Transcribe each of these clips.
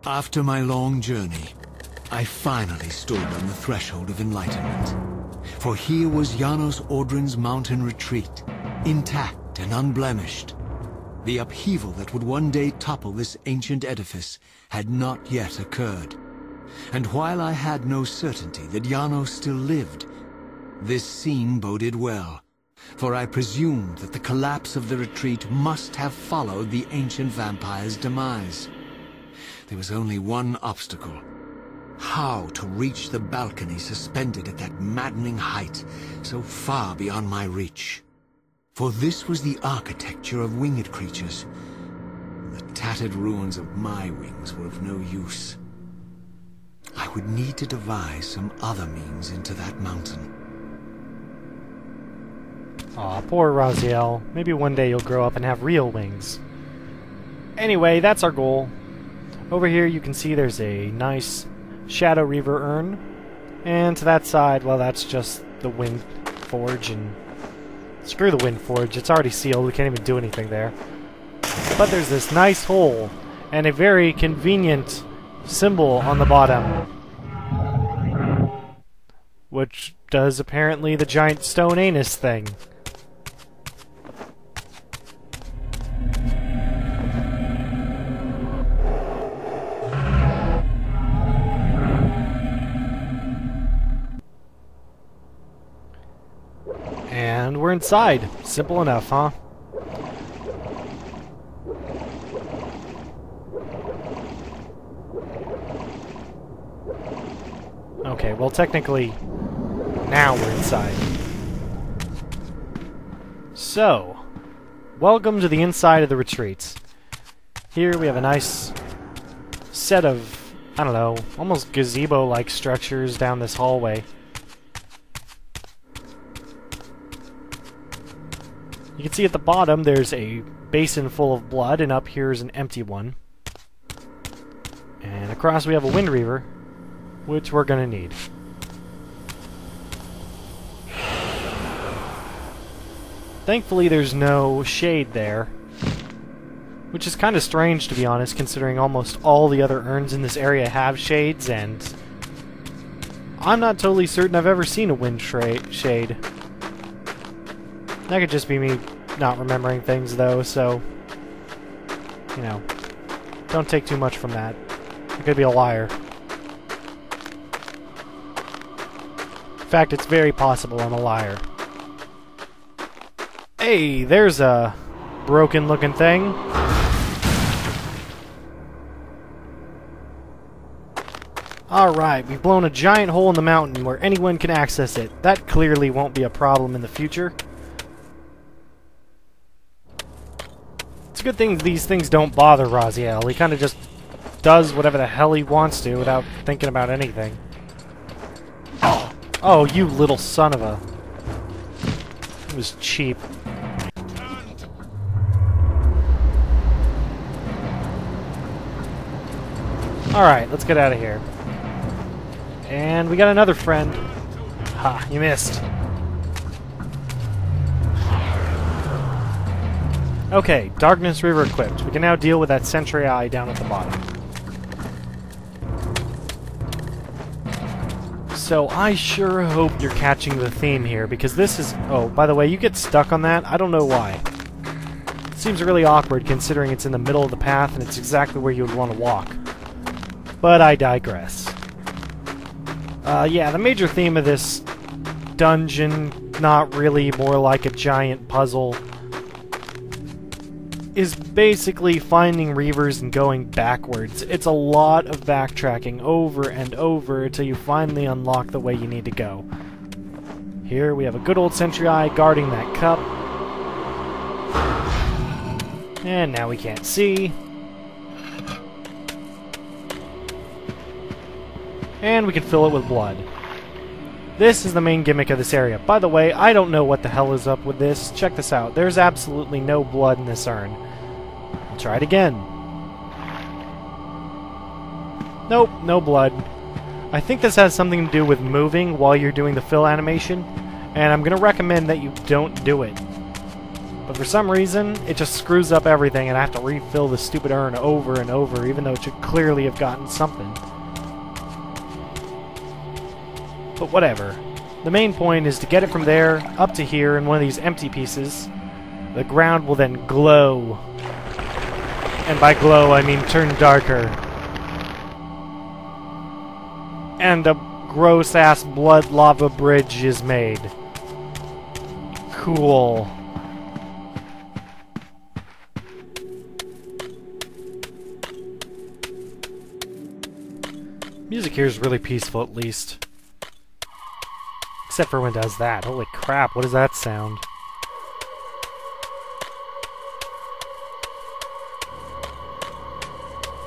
After my long journey, I finally stood on the threshold of enlightenment. For here was Janos Audrin's mountain retreat, intact and unblemished. The upheaval that would one day topple this ancient edifice had not yet occurred. And while I had no certainty that Janos still lived, this scene boded well, for I presumed that the collapse of the retreat must have followed the ancient vampire's demise. There was only one obstacle: how to reach the balcony suspended at that maddening height, so far beyond my reach. For this was the architecture of winged creatures. The tattered ruins of my wings were of no use. I would need to devise some other means into that mountain. Aw, poor Raziel. Maybe one day you'll grow up and have real wings. Anyway, that's our goal. Over here you can see there's a nice Shadow Reaver urn. And to that side, well, that's just the Wind Forge, and screw the Wind Forge, it's already sealed, we can't even do anything there. But there's this nice hole, and a very convenient symbol on the bottom, which does apparently the giant stone anus thing. And we're inside. Simple enough, huh? Okay, well technically, now we're inside. So, welcome to the inside of the retreat. Here we have a nice set of, I don't know, almost gazebo-like structures down this hallway. You can see at the bottom there's a basin full of blood, and up here is an empty one. And across we have a Wind Reaver, which we're gonna need. Thankfully there's no shade there, which is kind of strange, to be honest, considering almost all the other urns in this area have shades, and I'm not totally certain I've ever seen a wind shade. That could just be me not remembering things, though, so, you know, don't take too much from that. I could be a liar. In fact, it's very possible I'm a liar. Hey, there's a broken-looking thing. Alright, we've blown a giant hole in the mountain where anyone can access it. That clearly won't be a problem in the future. It's a good thing these things don't bother Raziel. He kind of just does whatever the hell he wants to without thinking about anything. Oh, you little son of a... It was cheap. Alright, let's get out of here. And we got another friend. Ha, you missed. Okay, Darkness Reaver equipped. We can now deal with that Sentry Eye down at the bottom. So I sure hope you're catching the theme here, because this is... Oh, by the way, you get stuck on that. I don't know why. It seems really awkward considering it's in the middle of the path and it's exactly where you would want to walk. But I digress. Yeah, the major theme of this dungeon, not really, more like a giant puzzle, is basically finding Reavers and going backwards. It's a lot of backtracking over and over until you finally unlock the way you need to go. Here we have a good old Sentry Eye guarding that cup. And now we can't see. And we can fill it with blood. This is the main gimmick of this area. By the way, I don't know what the hell is up with this. Check this out. There's absolutely no blood in this urn. I'll try it again. Nope, no blood. I think this has something to do with moving while you're doing the fill animation, and I'm going to recommend that you don't do it. But for some reason, it just screws up everything and I have to refill the stupid urn over and over, even though it should clearly have gotten something. But whatever. The main point is to get it from there up to here in one of these empty pieces. The ground will then glow. And by glow, I mean turn darker. And a gross-ass blood lava bridge is made. Cool. Music here is really peaceful, at least. Except for when it does that. Holy crap, what does that sound?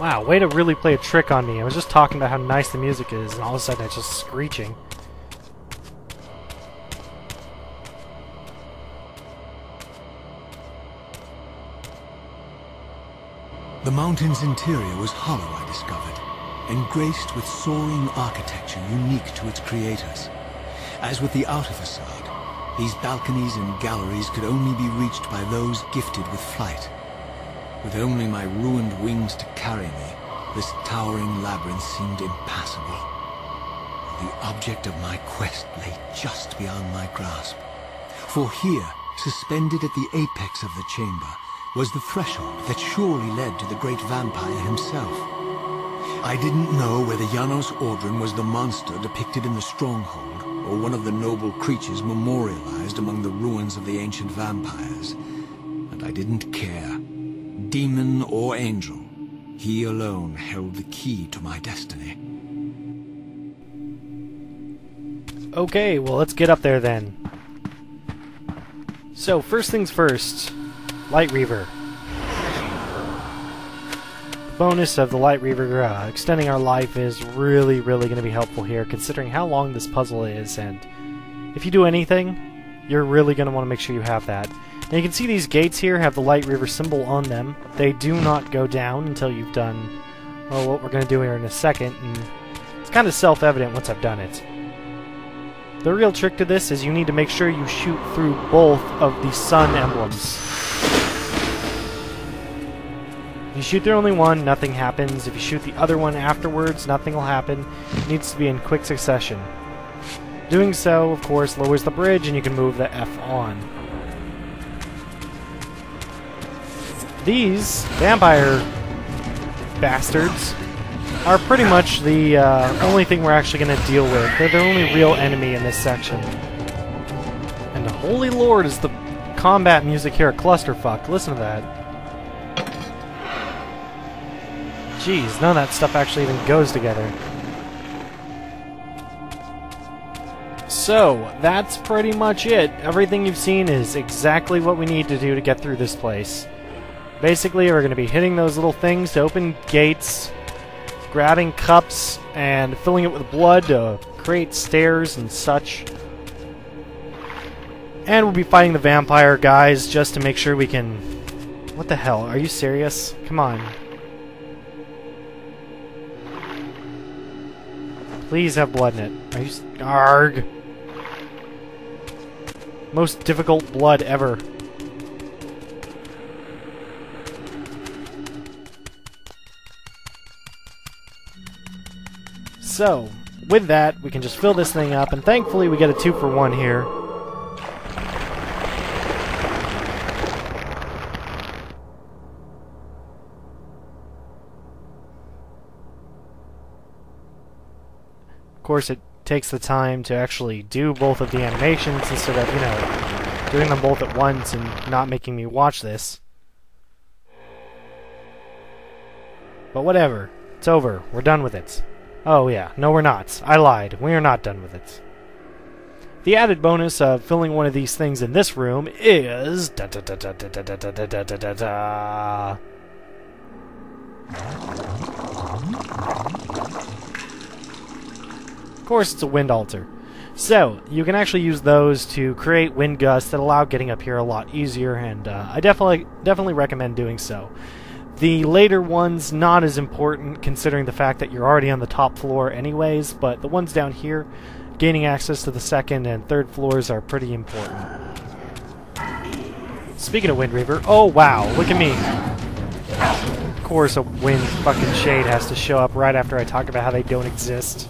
Wow, way to really play a trick on me. I was just talking about how nice the music is, and all of a sudden it's just screeching. The mountain's interior was hollow, I discovered, and graced with soaring architecture unique to its creators. As with the outer facade, these balconies and galleries could only be reached by those gifted with flight. With only my ruined wings to carry me, this towering labyrinth seemed impassable. The object of my quest lay just beyond my grasp. For here, suspended at the apex of the chamber, was the threshold that surely led to the great vampire himself. I didn't know whether Janos Ordren was the monster depicted in the stronghold, or one of the noble creatures memorialized among the ruins of the ancient vampires. And I didn't care. Demon or angel, he alone held the key to my destiny. Okay, well let's get up there then. So, first things first, Light Reaver. The bonus of the Light Reaver extending our life is really going to be helpful here, considering how long this puzzle is, and if you do anything, you're really going to want to make sure you have that. Now you can see these gates here have the Light Reaver symbol on them. They do not go down until you've done, well, what we're going to do here in a second, and it's kind of self-evident once I've done it. The real trick to this is you need to make sure you shoot through both of the sun emblems. If you shoot through only one, nothing happens. If you shoot the other one afterwards, nothing will happen. It needs to be in quick succession. Doing so, of course, lowers the bridge and you can move the F on. These vampire bastards are pretty much the only thing we're actually going to deal with. They're the only real enemy in this section. And the holy lord, is the combat music here a clusterfuck. Listen to that. Jeez, none of that stuff actually even goes together. So, that's pretty much it. Everything you've seen is exactly what we need to do to get through this place. Basically, we're going to be hitting those little things to open gates, grabbing cups, and filling it with blood to create stairs and such. And we'll be fighting the vampire guys just to make sure we can... What the hell? Are you serious? Come on. Please have blood in it. Are you... Arg! Most difficult blood ever. So, with that, we can just fill this thing up, and thankfully we get a 2-for-1 here. Of course, it takes the time to actually do both of the animations instead of, you know, doing them both at once and not making me watch this. But whatever. It's over. We're done with it. Oh yeah, no we're not. I lied. We are not done with it. The added bonus of filling one of these things in this room is... Of course, it's a wind altar. So, you can actually use those to create wind gusts that allow getting up here a lot easier, and I definitely recommend doing so. The later ones, not as important, considering the fact that you're already on the top floor anyways, but the ones down here, gaining access to the second and third floors are pretty important. Speaking of Wind Reaver, oh wow, look at me. Of course a wind fucking shade has to show up right after I talk about how they don't exist.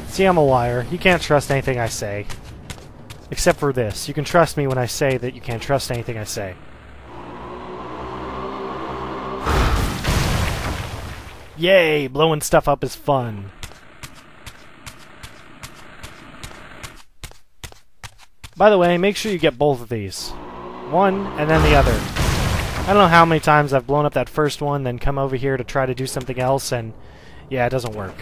See, I'm a liar. You can't trust anything I say. Except for this. You can trust me when I say that you can't trust anything I say. Yay! Blowing stuff up is fun. By the way, make sure you get both of these. One, and then the other. I don't know how many times I've blown up that first one, then come over here to try to do something else, and yeah, it doesn't work.